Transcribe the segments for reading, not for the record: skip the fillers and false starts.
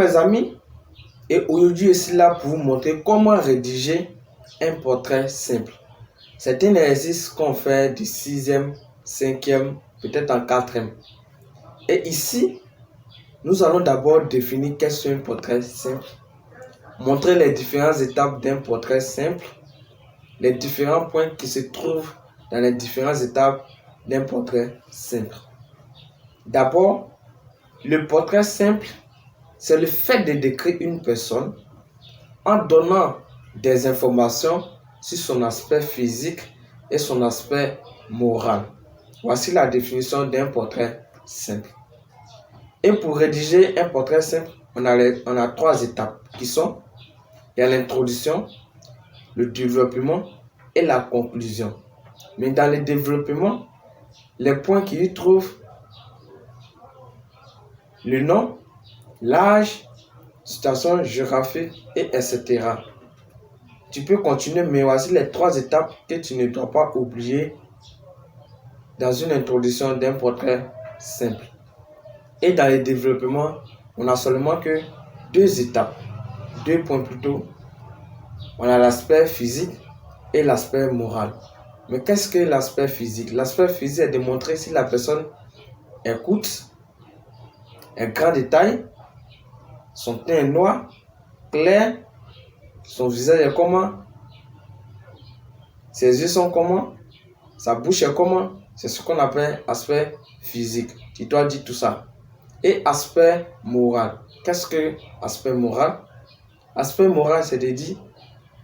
mes amis, et aujourd'hui je suis là pour vous montrer comment rédiger un portrait simple. C'est un exercice qu'on fait de 6e, 5e, peut-être en 4e. Et ici, nous allons d'abord définir qu'est-ce qu'un portrait simple, montrer les différentes étapes d'un portrait simple, les différents points qui se trouvent dans les différentes étapes d'un portrait simple. D'abord, le portrait simple, c'est le fait de décrire une personne en donnant des informations sur son aspect physique et son aspect moral. Voici la définition d'un portrait simple. Et pour rédiger un portrait simple, on a 3 étapes qui sont l'introduction, le développement et la conclusion. Mais dans le développement, les points qui y trouvent le nom, l'âge, situation géographique, etc. Tu peux continuer, mais voici les 3 étapes que tu ne dois pas oublier dans une introduction d'un portrait simple. Et dans le développement, on n'a seulement que 2 étapes, 2 points plutôt. On a l'aspect physique et l'aspect moral. Mais qu'est-ce que l'aspect physique? L'aspect physique est de montrer si la personne écoute, est grand détail, son teint est noir, clair, son visage est comment, ses yeux sont comment, sa bouche est comment. C'est ce qu'on appelle aspect physique. Tu dois dire tout ça. Et aspect moral. Qu'est-ce que aspect moral? Aspect moral, c'est de dire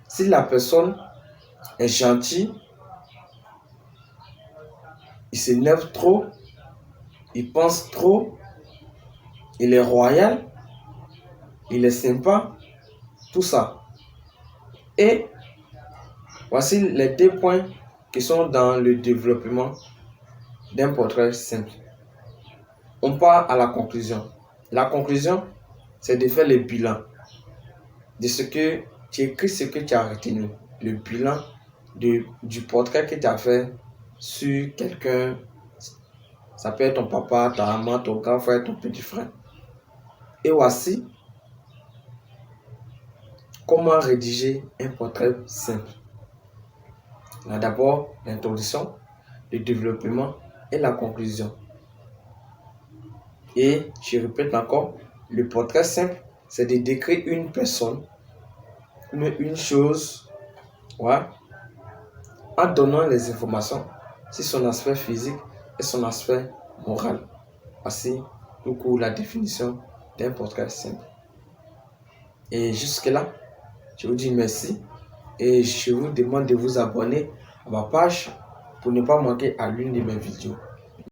si la personne est gentille, il s'énerve trop, il pense trop, il est royal, il est sympa, tout ça. Et voici les 2 points qui sont dans le développement d'un portrait simple. On part à la conclusion. La conclusion, c'est de faire le bilan de ce que tu écris, ce que tu as retenu. Le bilan du portrait que tu as fait sur quelqu'un. Ça peut être ton papa, ta maman, ton grand frère, ton petit frère. Et voici comment rédiger un portrait simple. Là d'abord, l'introduction, le développement et la conclusion. Et je répète encore, le portrait simple, c'est de décrire une personne, une chose, ouais, en donnant les informations sur son aspect physique et son aspect moral. Voici la définition d'un portrait simple. Et jusque-là, je vous dis merci et je vous demande de vous abonner à ma page pour ne pas manquer à l'une de mes vidéos.